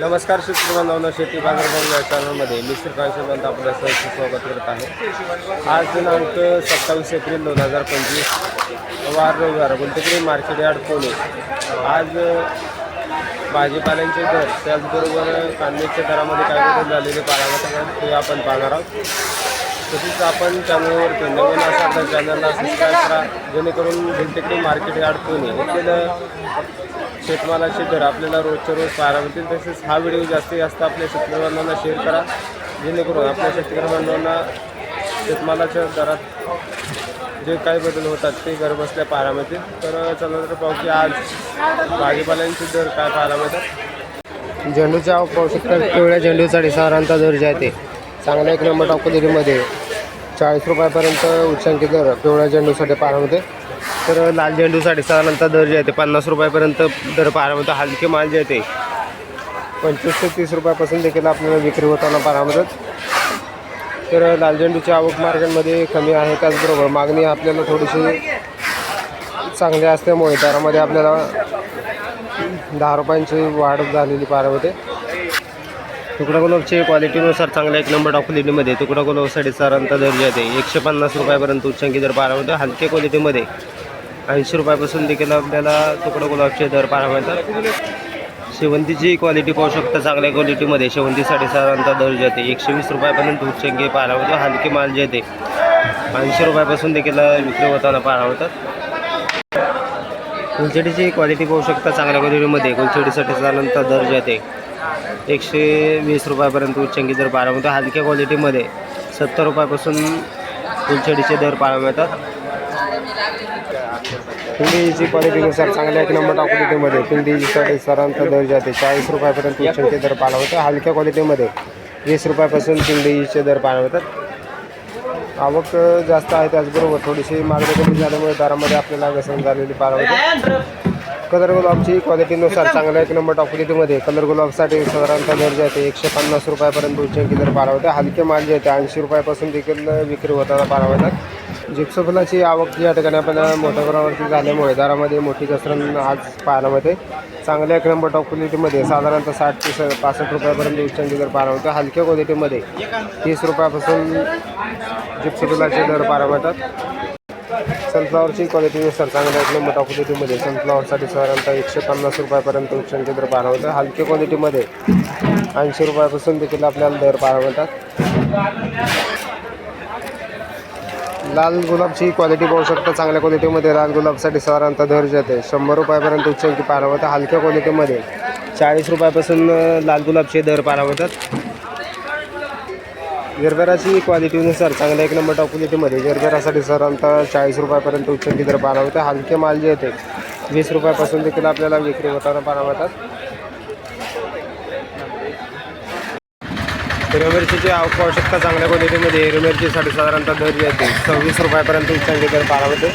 नमस्कार शेतकरी बांधवांनो, शेती बाजारभाव या चॅनलमध्ये मी श्रीकांत आपल्या सहर्ष स्वागत करत आहे। आज दिनांक 27 एप्रिल 2025 वार रविवार, गुंतवणूक मार्केट यार्ड पुणे। आज भाजीपाल्यांचे दर त्याचबरोबर कांद्याच्या दरामध्ये काय बदल झालेले पाहायला ते आपण पाहणार आहोत। तसेच आपण चॅनलवरती नवीन असाल तर चॅनलला सबस्क्राईब करा, जेणेकरून गुंतवणूक मार्केट यार्ड पुणे येथील शेतमालाचे दर आपल्याला रोजच्या रोज पाहायला मिळतील। तसेच हा व्हिडिओ जास्तीत जास्त आपल्या शेतकरी बांधवांना शेअर करा, जेणेकरून आपल्या शेतकरी बांधवांना शेतमालाच्या दरात जे काही बदल होतात ते घरबसल्या पाहायला मिळतील। तर चला तर पाहू की आज भाजीपाल्यांचे दर काय पाहायला मिळतात। झेंडूच्या आवक पाहू शकता। पिवळ्या झेंडूसाठी साधारणतः दर जे आहे ते चांगल्या एक नंबर टॉप क्वालिटीमध्ये 40 रुपयापर्यंत उच्चांकी दर पिवळ्या झेंडूसाठी पाहायला मिळते। तर लाल झेंडूसाठी साधारणतः दर जे आहे ते 50 रुपयापर्यंत दर पाहायला मिळतो। हलके माल जे आहे ते 25 ते 30 रुपयापासून देखील आपल्याला विक्री होताना पाहायला मिळतात। तर लाल झेंडूची आवक मार्केटमध्ये कमी आहे, त्याचबरोबर मागणी आपल्याला थोडीशी चांगली असल्यामुळे दरामध्ये आपल्याला 10 रुपयांची वाढ झालेली पाहायला मिळते। तुकडा गुलाबची क्वालिटीनुसार चांगल्या एक नंबर टॉप क्वालिटीमध्ये तुकडा गुलाबसाठी साधारणतः दर जे आहे ते 150 रुपयापर्यंत उच्चांकी दर पाहायला मिळतो। हलके क्वालिटीमध्ये 80 रुपयापासून देखील आपल्याला तुकडा गुलाबचे दर पाहायला मिळतात। शेवंतीची क्वालिटी पाहू शकता। चांगल्या क्वालिटीमध्ये शेवंतीसाठी साधारणतः दर जे आहे ते 120 रुपयापर्यंत उच्चांकी पाहायला मिळतो। हलके माल जे आहे ते 80 रुपयापासून देखील विक्री होताना पाहायला मिळतात। गुलछडीची क्वालिटी पाहू शकता। चांगल्या क्वालिटीमध्ये गुलछडीसाठी साधारणतः दर जे आहे ते 120 रुपयापर्यंत उच्चांकी दर पाहायला मिळतो। हलक्या क्वालिटीमध्ये 70 रुपयापासून गुलछडीचे दर पाहायला मिळतात। पिंडीची क्वालिटीनुसार चांगल्या एक नंबर टॉप क्वालिटीमध्ये पिंडीसाठी साधारणतः दर जे आहे ते 40 रुपयापर्यंत उच्चांकी दर पाहायला मिळतो। हलक्या क्वालिटीमध्ये 20 रुपयापासून पिंडीचे दर पाहायला मिळतात। आवक जास्त आहे, त्याचबरोबर थोडीशी मागणी कमी झाल्यामुळे दरामध्ये आपल्याला घसरण झालेली पाहायला मिळते। कलर गुलाबची क्वालिटीनुसार चांगल्या एक नंबर टॉप क्वालिटीमध्ये कलर गुलाबसाठी साधारणतः दर जे आहे ते 150 रुपयापर्यंत उच्चांकी दर पाहायला मिळते। हलके माल जे आहे ते 80 रुपयापासून देखील विक्री होताना पाहायला मिळतात। जिप्सम फुलाची आवक या ठिकाणी आपल्याला मोठ्या प्रमाणावरती झाल्यामुळे दरामध्ये मोठी घसरण आज पाहायला मिळते। चांगल्या एक नंबर टॉप क्वालिटीमध्ये साधारणतः 60 ते 65 रुपयापर्यंत उच्चांकी दर पाहायला मिळते। हलक्या क्वालिटीमध्ये 30 रुपयापासून जिप्सम फुलाचे दर पाहायला मिळतात। सनफ्लॉवरची क्वालिटीनुसार चांगल्या एक नंबर टॉप क्वालिटीमध्ये सनफ्लॉवरसाठी साधारणतः 150 रुपयापर्यंत उच्चांकी दर पाहायला मिळतात। हलके क्वालिटीमध्ये 80 रुपयापासून देखील आपल्याला दर पाहायला मिळतात। लाल गुलाबची क्वालिटी पाहू शकता। चांगल्या क्वालिटीमध्ये लाल गुलाबसाठी साधारणतः दर जे आहे 100 रुपयापर्यंत उच्चांकी पाहायला मिळतात। हलक्या क्वालिटीमध्ये 40 रुपयापासून लाल गुलाबचे दर पाहायला मिळतात। जरबेराची क्वालिटीनुसार चांगल्या एक नंबर टॉप क्वालिटीमध्ये जरबेरासाठी साधारणतः 40 रुपयापर्यंत उच्चांकी दर पाहायला मिळते। हलके माल जे आहे ते 20 रुपयापासून देखील आपल्याला विक्री होताना पाहायला मिळतात। हिरव्या मिरचीची आवक पाहू शकता। चांगल्या क्वालिटीमध्ये हिरव्या मिरचीसाठी साधारणतः दर जे आहे ते 26 रुपयापर्यंत उच्चांकी दर पाहायला मिळते।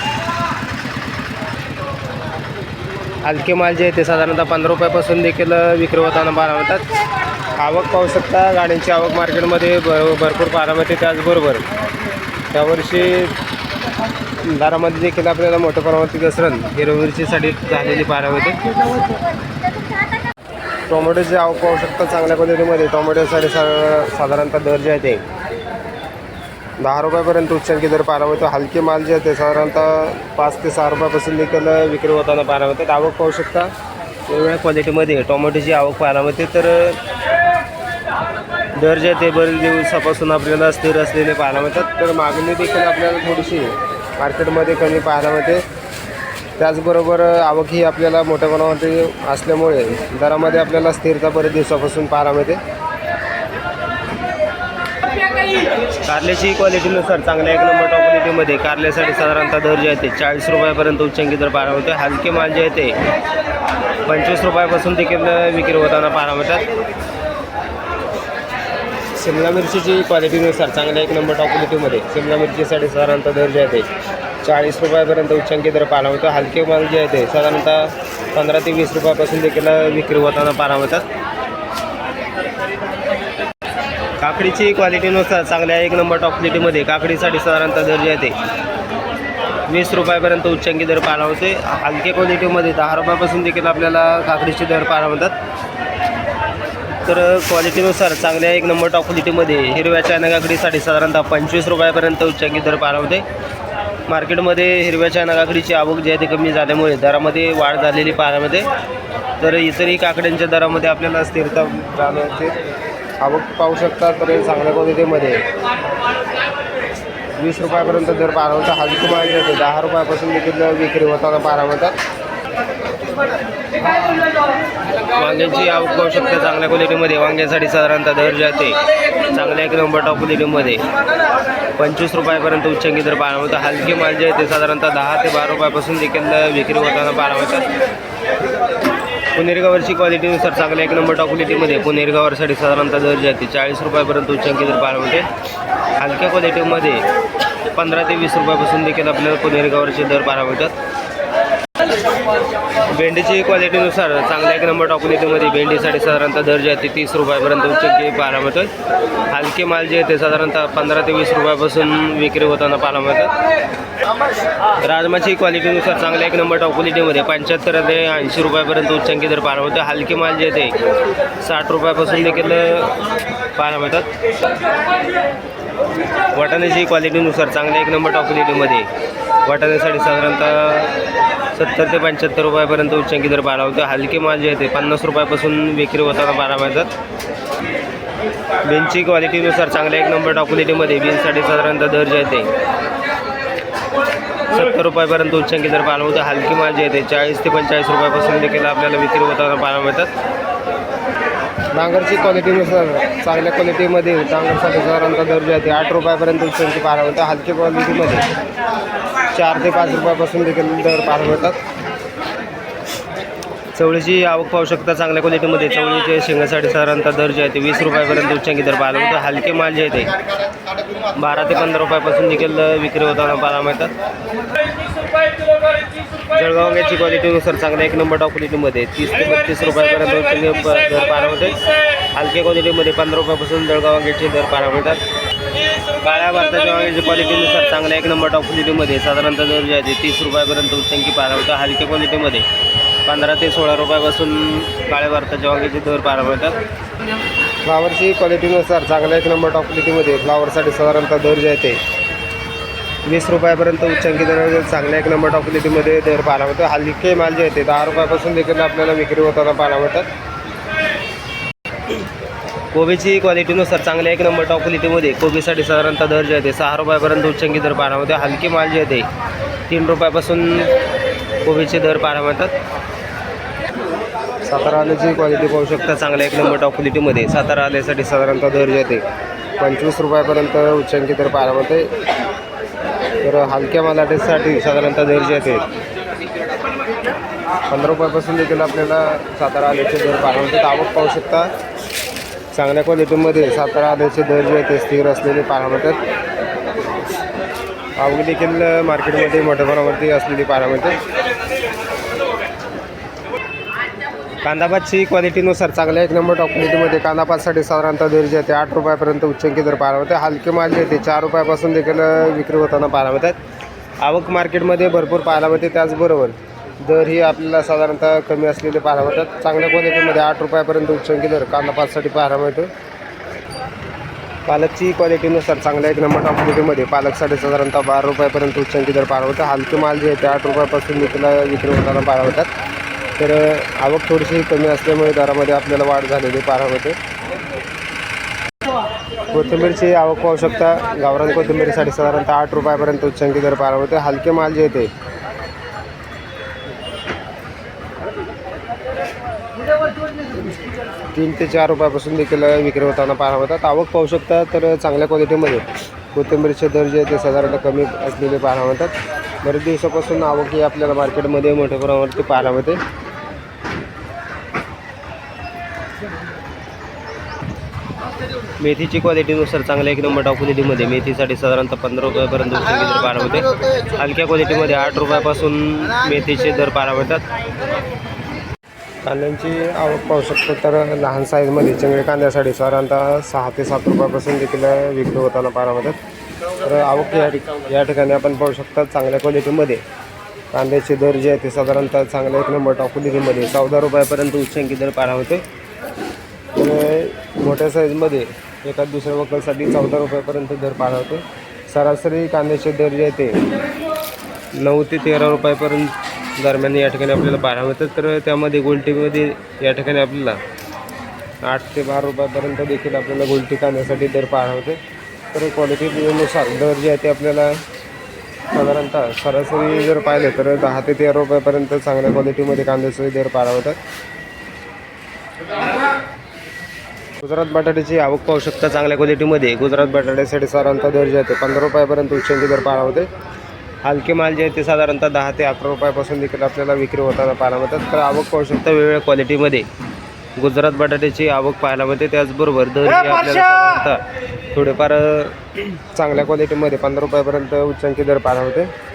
हलके माल जे आहे ते साधारणतः 15 रुपयापासून देखील विक्री होताना पाहायला मिळतात। आवक पाहू शकता। गाड्यांची आवक मार्केटमध्ये भरपूर पाहायला मिळते, त्याचबरोबर त्यावर्षी दरामध्ये देखील आपल्याला मोठ्या प्रमाणात घसरण हिरव्या मिरचीसाठी झालेली पाहायला मिळते। टोमॅटोची आवक पाहू शकता। चांगल्या क्वालिटीमध्ये टोमॅटोसाठी साधारणतः दर जे आहे ते 10 रुपयापर्यंत उच्चांकी दर पाहायला मिळतो। हलके माल जे आहे ते साधारणतः 5 ते 6 रुपयापासून देखील विक्री होताना पाहायला मिळतात। आवक पाहू शकता। वेगवेगळ्या क्वालिटीमध्ये टोमॅटोची आवक पाहायला मिळते। तर दर जे ते बरेच दिवसापासून आपल्याला स्थिर असलेले पाहायला मिळतात। तर मागणी देखील आपल्याला थोडीशी मार्केटमध्ये कमी पाहायला मिळते, त्याचबरोबर आवक ही आपल्याला मोठ्या प्रमाणामध्ये असल्यामुळे दरामध्ये आपल्याला स्थिरता बरेच दिवसापासून पाहायला मिळते। कारल्याची क्वालिटीनुसार चांगल्या एक नंबर टॉप क्वालिटीमध्ये कारल्यासाठी साधारणतः दर जे आहे ते 40 रुपयापर्यंत उच्चांकी दर पाहायला मिळते। हलके माल जे आहे ते 25 रुपयापासून देखील विक्री होताना पाहायला मिळतात। शिमला मिरचीची क्वालिटीनुसार चांगल्या एक नंबर टॉप क्वालिटीमध्ये शिमला मिरचीसाठी साधारणतः दर जे आहे ते 40 रुपयापर्यंत उच्चांकी दर पाहायला मिळतो। हलके माल जे आहे ते साधारणतः 15 ते 20 रुपयापासून देखील विक्री होताना पाहायला मिळतात। काकडीची क्वालिटीनुसार चांगल्या एक नंबर टॉप क्वालिटीमध्ये काकडीसाठी साधारणतः दर जे आहे ते 20 रुपयापर्यंत उच्चांकी दर पाहायला होते। हलके क्वालिटीमध्ये 10 रुपयापासून देखील आपल्याला काकडीचे दर पाहायला मिळतात। तर क्वालिटीनुसार चांगल्या एक नंबर टॉप क्वालिटीमध्ये हिरव्या चायना काकडीसाठी साधारणतः 25 रुपयापर्यंत उच्चांकी दर पाहावते। मार्केटमध्ये हिरव्या चायना काकडीची आवक जी आहे ती कमी झाल्यामुळे दरामध्ये वाढ झालेली पाहायला। तर इतरही काकड्यांच्या दरामध्ये आपल्याला स्थिरता जाणवते। आवक पाहू शकता तर चांगल्या क्वालिटीमध्ये 20 रुपयापर्यंत दर पाहायला होता। हलकी माल जे आहे 10 रुपयापासून देखील विक्री होताना पाहायला मिळतात। वांग्याची आवक पाहू शकता चांगल्या क्वालिटीमध्ये वांग्यासाठी साधारणतः दर जे आहे ते चांगल्या एक नंबर टॉप क्वालिटीमध्ये 25 रुपयापर्यंत उच्चांकी दर पाहायला होता। हलके माल जे आहे ते साधारणतः 10 ते 12 रुपयापासून देखील विक्री होताना पाहायला मिळतात। पुणेरी गवारची क्वालिटीनुसार चांगल्या एक नंबर टॉप क्वालिटीमध्ये पुणेरी गवारसाठी साधारणतः दर जे आहे ते 40 रुपयापर्यंत उच्चांकी दर पाहायला मिळते। हलक्या क्वालिटीमध्ये 15 ते 20 रुपयापासून देखील आपल्याला पुणेरी गवारचे दर पाहायला मिळतात। भेंडीची क्वालिटीनुसार चांगल्या एक नंबर टॉप क्वालिटीमध्ये भेंडीसाठी साधारणतः दर जे आहे ते 30 रुपयापर्यंत उच्चांकी पाहायला मिळतोय। हलके माल जे आहे ते साधारणतः 15 ते 20 रुपयापासून विक्री होताना पाहायला मिळतात। राजमाची क्वालिटीनुसार चांगल्या एक नंबर टॉप क्वालिटीमध्ये 75 ते 80 रुपयापर्यंत उच्चांकी दर पाहायला मिळतो। हलके माल जे आहे ते 60 रुपयापासून देखील पाहायला मिळतात। वाटाण्याची क्वालिटीनुसार चांगल्या एक नंबर टॉप क्वालिटीमध्ये वाटाण्यासाठी साधारणतः 70 ते 75 रुपयापर्यंत उच्चांकी दर पाहायला होते। हलके माल जे आहे ते 50 रुपयापासून विक्री होताना पाहायला मिळतात। बीनची क्वालिटीनुसार चांगल्या एक नंबर टॉप क्वालिटीमध्ये बीनसाठी साधारणतः दर जे आहे ते 70 रुपयापर्यंत उच्चांकी दर पाहायला होते। हलकी माल जे आहे ते 40 ते 45 रुपयापासून देखील आपल्याला विक्री होताना पाहायला मिळतात। डांगरची क्वालिटीनुसार चांगल्या क्वालिटीमध्ये डांगरसाठी साधारणतः दर जे आहे ते 8 रुपयापर्यंत उच्चांकी पाहायला मिळतात। हलकी क्वालिटीमध्ये 4 ते 5 रुपयापासून देखील दर पाहायला मिळतात। चवळीची आवक पाहू शकता चांगल्या क्वालिटीमध्ये चवळीचे शेंगासाठी साधारणतः दर जे आहे ते 20 रुपयापर्यंत उच्चांकी दर पाहायला मिळतात। हलके माल जे आहे ते 12 ते 15 रुपयापासून देखील विक्री होताना पाहायला मिळतात। जळगाव वांग्याची क्वालिटीनुसार चांगल्या एक नंबर टॉप क्वालिटीमध्ये 30 ते 32 रुपयापर्यंत उच्चांकी दर पाहायला मिळते। हलक्या क्वालिटीमध्ये 15 रुपयापासून जळगाव वांग्याचे दर पाहायला मिळतात। काळ्या भारताच्या वांग्याची क्वालिटीनुसार चांगल्या एक नंबर टॉप क्वालिटीमध्ये साधारणतः दर जे आहे ते 30 रुपयापर्यंत उच्चांकी पाहायला मिळतात। हलक्या क्वालिटीमध्ये 15 ते 16 रुपयापासून काळ्या भारताच्या वांग्याचे दर पाहायला मिळतात। फ्लावरची क्वालिटीनुसार चांगल्या एक नंबर टॉप क्वालिटीमध्ये फ्लावरसाठी साधारणतः दर जे आहे ते 20 रुपयापर्यंत उच्चांकी दर चांगल्या एक नंबर टॉप क्वालिटीमध्ये दर पाहायला मिळतो। हलके माल जे आहे ते 10 रुपयापासून देखील आपल्याला विक्री होताना पाहायला मिळतात। कोबीची क्वालिटीनुसार चांगल्या एक नंबर टॉप क्वालिटीमध्ये कोबीसाठी साधारणतः दर जे आहे ते 6 रुपयापर्यंत उच्चांकी दर पाहायला मिळतो। हलके माल जे आहे ते 3 रुपयापासून कोबीचे दर पाहायला मिळतात। सातारा आल्याची क्वालिटी पाहू शकता चांगल्या एक नंबर टॉप क्वालिटीमध्ये सातारा आल्यासाठी साधारणतः दर जे आहे ते 25 रुपयापर्यंत उच्चांकी दर पाहायला मिळते। तर हलक्या मालासाठी साधारणतः दर जे आहे ते 15 रुपयापासून देखील आपल्याला सातारा आल्याचे दर पाहायला मिळतात। आवक पाहू शकता चांगल्या क्वालिटीमध्ये सातारा आल्याचे दर जे आहे ते स्थिर असलेले पाहायला मिळतात। आवक देखील मार्केटमध्ये मोठ्या प्रमाणावरती असलेली पाहायला मिळते। कांदापातची क्वालिटीनुसार चांगल्या एक नंबर टॉप क्वालिटीमध्ये कांदापातसाठी साधारणतः दर जे आहे ते 8 रुपयापर्यंत उच्चांकी दर पाहायला मिळते। हलके माल जे आहे ते 4 रुपयापासून देखील विक्री होताना पाहायला मिळतात। आवक मार्केटमध्ये भरपूर पाहायला मिळते। त्याचबरोबर दर ही आपल्याला साधारणतः कमी असलेले पाहायला मिळतात। चांगल्या क्वालिटीमध्ये 8 रुपयापर्यंत उच्चांकी दर कांदापातसाठी पाहायला मिळतो। पालकची क्वालिटीनुसार चांगल्या एक नंबर टॉप क्वालिटीमध्ये पालकसाठी साधारणतः 12 रुपयापर्यंत उच्चांकी दर पाहायला मिळतात। हलके माल जे आहे ते 8 रुपयापासून विक्री होताना पाहायला मिळतात। तर आवक थोडीशी कमी असल्यामुळे दरामध्ये आपल्याला वाढ झालेली पाहायला मिळते। कोथिंबीरची आवक पाहू शकता गावरान कोथिंबीरसाठी साधारणतः 8 रुपयापर्यंत उच्चांकी दर पाहायला मिळते। हलके माल जे आहे ते 3 ते 4 रुपयापासून देखील विक्री होताना पाहायला मिळतात। आवक पाहू शकता तर चांगल्या क्वालिटीमध्ये कोथिंबीरचे दर जे आहे ते साधारणतः कमी असलेले पाहायला मिळतात। बरेच दिवसापासून आवक ही आपल्याला मार्केटमध्ये मोठ्या प्रमाणावरती पाहायला मिळते। मेथीची क्वालिटीनुसार चांगल्या एक नंबर टॉप क्वालिटीमध्ये मेथीसाठी साधारणतः 15 रुपयापर्यंत उच्चांकी दर पाहायला मिळते। हलक्या क्वालिटीमध्ये 8 रुपयापासून मेथीचे दर पाहायला मिळतात। कांद्यांची आवक पाहू शकतो तर लहान साईजमध्ये चिंगडी कांद्यासाठी साधारणतः 6 ते 7 रुपयापासून देखील विक्री होताना पाहायला मिळतात। तर आवक या ठिकाणी आपण पाहू शकता चांगल्या क्वालिटीमध्ये कांद्याचे दर जे आहे ते साधारणतः चांगल्या एक नंबर टॉप क्वालिटीमध्ये 14 रुपयापर्यंत उच्चांकी दर पाहायला मिळते। तर मोठ्या साईजमध्ये एखाद दुसऱ्या वकलसाठी 14 रुपयापर्यंत दर पाळवते. सरासरी कांद्याचे दर जे आहे ते 9 ते 13 रुपयापर्यंत दरम्यान या ठिकाणी आपल्याला पाहायला मिळतात. तर त्यामध्ये गोल्टीमध्ये या ठिकाणी आपल्याला 8 ते 12 रुपयापर्यंत देखील आपल्याला गोल्टी कांद्यासाठी दर पाहायला मिळते. तर क्वालिटीनुसार दर जे आहे ते आपल्याला साधारणतः सरासरी जर पाहिले तर 10 ते 13 रुपयापर्यंत चांगल्या क्वालिटीमध्ये कांद्याचे दर पाहायला मिळतात. गुजरात बटाट्याची आवक पाहू शकता चांगल्या क्वालिटीमध्ये. गुजरात बटाट्यासाठी साधारणतः दर जे आहे ते 15 रुपयापर्यंत उच्चांकी दर पाहायला मिळते. हलके माल जे आहे ते साधारणतः 10 ते 11 रुपयापासून देखील आपल्याला विक्री होताना पाहायला मिळतात. तर आवक पाहू शकता वेगवेगळ्या क्वालिटीमध्ये गुजरात बटाट्याची आवक पाहायला मिळते. त्याचबरोबर दर जे आपल्याला साधारणतः थोडेफार चांगल्या क्वालिटीमध्ये 15 रुपयापर्यंत उच्चांकी दर पाहायला मिळते.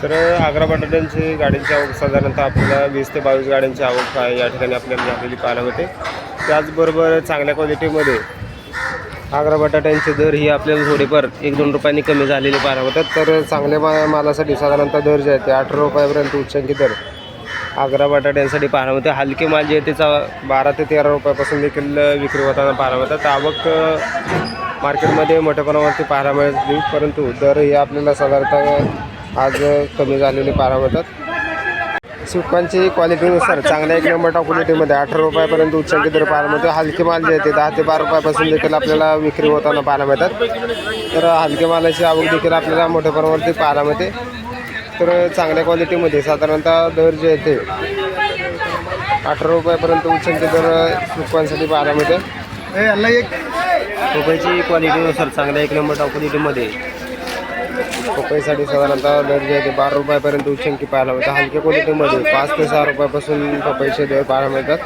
तर आग्रा बटाट्यांची गाड्यांची आवक साधारणतः आपल्याला 20 ते 22 गाड्यांची आवक आहे या ठिकाणी आपल्याला झालेली पाहायला मिळते. त्याचबरोबर चांगल्या क्वालिटीमध्ये आग्रा बटाट्यांचे दर ही आपल्याला थोडेफार 1-2 रुपयांनी कमी झालेले पाहायला मिळतात. तर चांगल्या मालासाठी साधारणतः दर जे आहे ते 18 रुपयापर्यंत उच्चांकी दर आग्रा बटाट्यांसाठी पाहायला मिळते. हलके माल जे आहे ते 12 ते 13 रुपयापासून देखील विक्री होताना पाहायला मिळतात. आवक मार्केटमध्ये मोठ्या प्रमाणावरती पाहायला मिळते, परंतु दर हे आपल्याला साधारणतः आज कमी झालेले पाहायला मिळतात. सुकांची क्वालिटीनुसार चांगल्या 1 नंबर टॉप क्वालिटीमध्ये 18 रुपयापर्यंत उच्चांकी दर पाहायला मिळतो. हलके माल जे आहे ते 10 ते 12 रुपयापासून देखील आपल्याला विक्री होताना पाहायला मिळतात. तर हलके मालाची आवक देखील आपल्याला मोठ्या प्रमाणावरती पाहायला मिळते. तर चांगल्या क्वालिटीमध्ये साधारणतः दर जे आहे ते 18 रुपयापर्यंत उच्चांकी दर सुकांसाठी पाहायला मिळते. पपईची क्वालिटीनुसार चांगल्या 1 नंबर टॉप क्वालिटीमध्ये पपईसाठी साधारणतः दर जे आहे ते 12 रुपयापर्यंत उच्चांकी पाहायला मिळतात. हलक्या क्वालिटीमध्ये 5 ते 6 रुपयापासून पपईचे दर पाहायला मिळतात.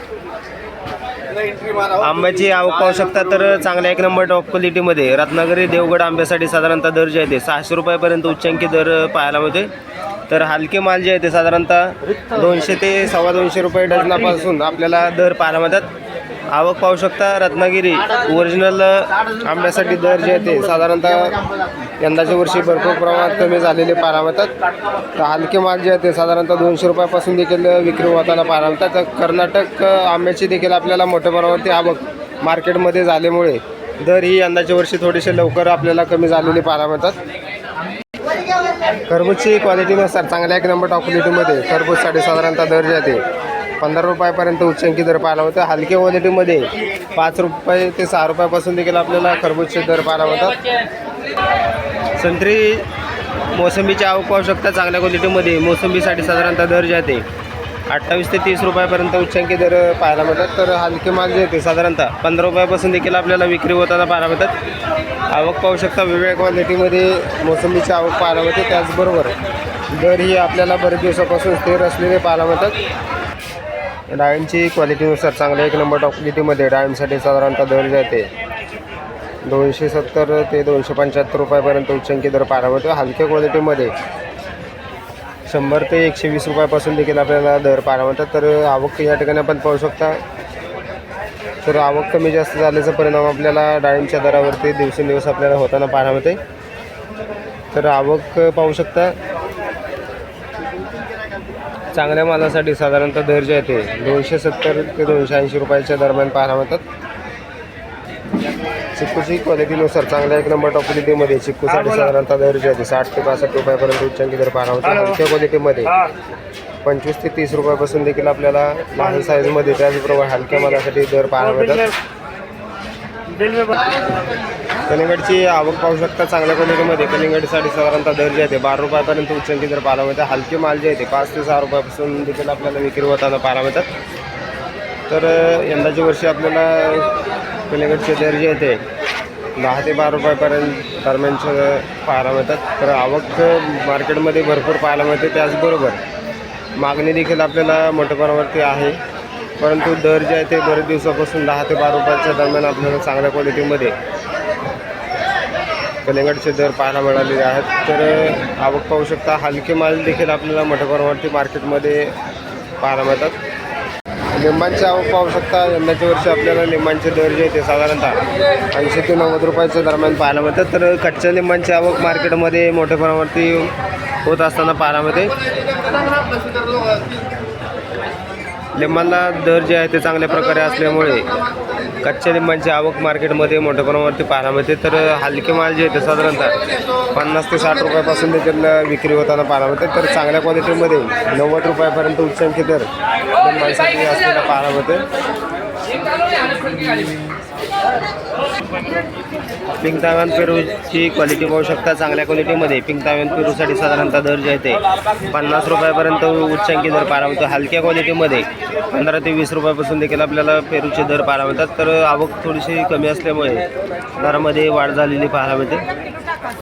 आंब्याची आवक पाहू शकता. तर चांगल्या 1 नंबर टॉप क्वालिटीमध्ये रत्नागिरी देवगड आंब्यासाठी साधारणतः दर जे आहे ते 600 रुपयापर्यंत उच्चांकी दर पाहायला मिळते. तर हलके माल जे आहे ते साधारणतः 200 ते 225 रुपये डझनापासून आपल्याला दर पाहायला मिळतात. आवक पाहू शकता. रत्नागिरी ओरिजिनल आंब्यासाठी दर जे आहे ते साधारणतः यंदाच्या वर्षी भरपूर प्रमाणात कमी झालेले पाहायला मिळतात. तर हलके माल जे आहे ते साधारणतः 200 रुपयापासून देखील विक्री होताना पाहायला मिळतात. तर कर्नाटक आंब्याची देखील आपल्याला मोठ्या प्रमाणावरती आवक मार्केटमध्ये झाल्यामुळे दर ही यंदाच्या वर्षी थोडेसे लवकर आपल्याला कमी झालेले पाहायला मिळतात. खरबूजची क्वालिटीनुसार चांगल्या 1 नंबर टॉप क्वालिटीमध्ये खरबूजसाठी साधारणतः दर जे आहे ते 15 रुपयापर्यंत उच्चांकी दर पाहायला मिळतो. हलक्या क्वालिटीमध्ये 5 रुपये ते 6 रुपयापासून देखील आपल्याला खरबूजचे दर पाहायला मिळतात. संत्री मोसंबीची आवक पाहू शकता. चांगल्या क्वालिटीमध्ये मोसंबीसाठी साधारणतः दर जे आहे ते 28 ते 30 रुपयापर्यंत उच्चांकी दर पाहायला मिळतात. तर हलके माल जे आहे ते साधारणतः 15 रुपयापासून देखील आपल्याला विक्री होताना पाहायला मिळतात. आवक पाहू शकता. वेगवेगळ्या क्वालिटीमध्ये मोसंबीची आवक पाहायला मिळते. त्याचबरोबर दर ही आपल्याला बरेच दिवसापासून स्थिर असलेले पाहायला मिळतात. डाळिंबची क्वालिटीनुसार चांगल्या 1 नंबर टॉप क्वालिटीमध्ये डाळिंबसाठी साधारणतः दर जे आहे ते 270 ते 275 रुपयापर्यंत उच्चांकी दर पाहायला मिळतो. हलक्या क्वालिटीमध्ये 100 ते 120 रुपयापासून देखील आपल्याला दर पाहायला मिळतात. तर आवक या ठिकाणी आपण पाहू शकता. तर आवक कमी जास्त झाल्याचा परिणाम आपल्याला डाळिंबच्या दरावरती दिवसेंदिवस आपल्याला होताना पाहायला मिळते. तर आवक पाहू शकता. चांगल्या मालासाठी साधारणतः दर जे आहे ते 270 ते 280 रुपयाच्या दरम्यान पाहायला मिळतात. चिक्कूची क्वालिटीनुसार चांगल्या 1 नंबर टॉप क्वालिटीमध्ये चिक्कूसाठी साधारणतः दर जे आहे ते 60 ते 65 रुपयापर्यंत उच्चांकी दर पाहायला मिळतात. हलक्या क्वालिटीमध्ये 25 ते 30 रुपयापासून देखील आपल्याला लहान साईजमध्ये त्याचबरोबर हलक्या मालासाठी दर पाहायला मिळतात. कलिंगडची आवक पाहू शकता. चांगल्या क्वालिटीमध्ये कलिंगडसाठी साधारणतः दर जे आहे ते 12 रुपयापर्यंत उच्चांकी दर पाहायला मिळतात. हलके माल जे आहे ते 5 ते 6 रुपयापासून देखील आपल्याला विक्री होताना पाहायला मिळतात. तर यंदाच्या वर्षी आपल्याला कलिंगडचे दर जे आहे ते 10 ते 12 रुपयापर्यंत दरम्यानचे पाहायला मिळतात. तर आवक मार्केटमध्ये भरपूर पाहायला मिळते. त्याचबरोबर मागणी देखील आपल्याला मोठ्या प्रमाणावरती आहे, परंतु दर जे आहे ते बरेच दिवसापासून 10 ते 12 रुपयाच्या दरम्यान आपल्याला चांगल्या क्वालिटीमध्ये कलिंगडचे दर पाहायला मिळालेले आहेत. तर आवक पाहू शकता. हलके माल देखील आपल्याला मोठ्या प्रमाणावरती मार्केटमध्ये पाहायला मिळतात. लिंबांची आवक पाहू शकता. यंदाच्या वर्षी आपल्याला लिंबांचे दर जे आहे ते साधारणतः 80 ते 90 रुपयाच्या दरम्यान पाहायला मिळतात. तर कच्च्या लिंबांची आवक मार्केटमध्ये मोठ्या प्रमाणावरती होत असताना पाहायला मिळते. लिंबांना दर जे आहे ते चांगल्या प्रकारे असल्यामुळे कच्च्या लिंबांची आवक मार्केटमध्ये मोठ्या प्रमाणावरती पाहायला मिळते. तर हलके माल जे आहे ते साधारणतः 50 ते 60 रुपयापासून देखील विक्री होताना पाहायला मिळते. तर चांगल्या क्वालिटीमध्ये 90 रुपयापर्यंत उच्चांकी दर लिंबांसाठी असलेला पाहायला मिळते. पिंक तायवान पेरूची क्वालिटी पाहू शकता. चांगल्या क्वालिटीमध्ये पिंक तायवान पेरूसाठी साधारणतः दर जे आहे ते 50 रुपयापर्यंत उच्चांकी दर पाहायला मिळतो. हलक्या क्वालिटीमध्ये 15 ते 20 रुपयापासून देखील आपल्याला पेरूचे दर पाहायला मिळतात. तर आवक थोडीशी कमी असल्यामुळे दरामध्ये वाढ झालेली पाहायला मिळते.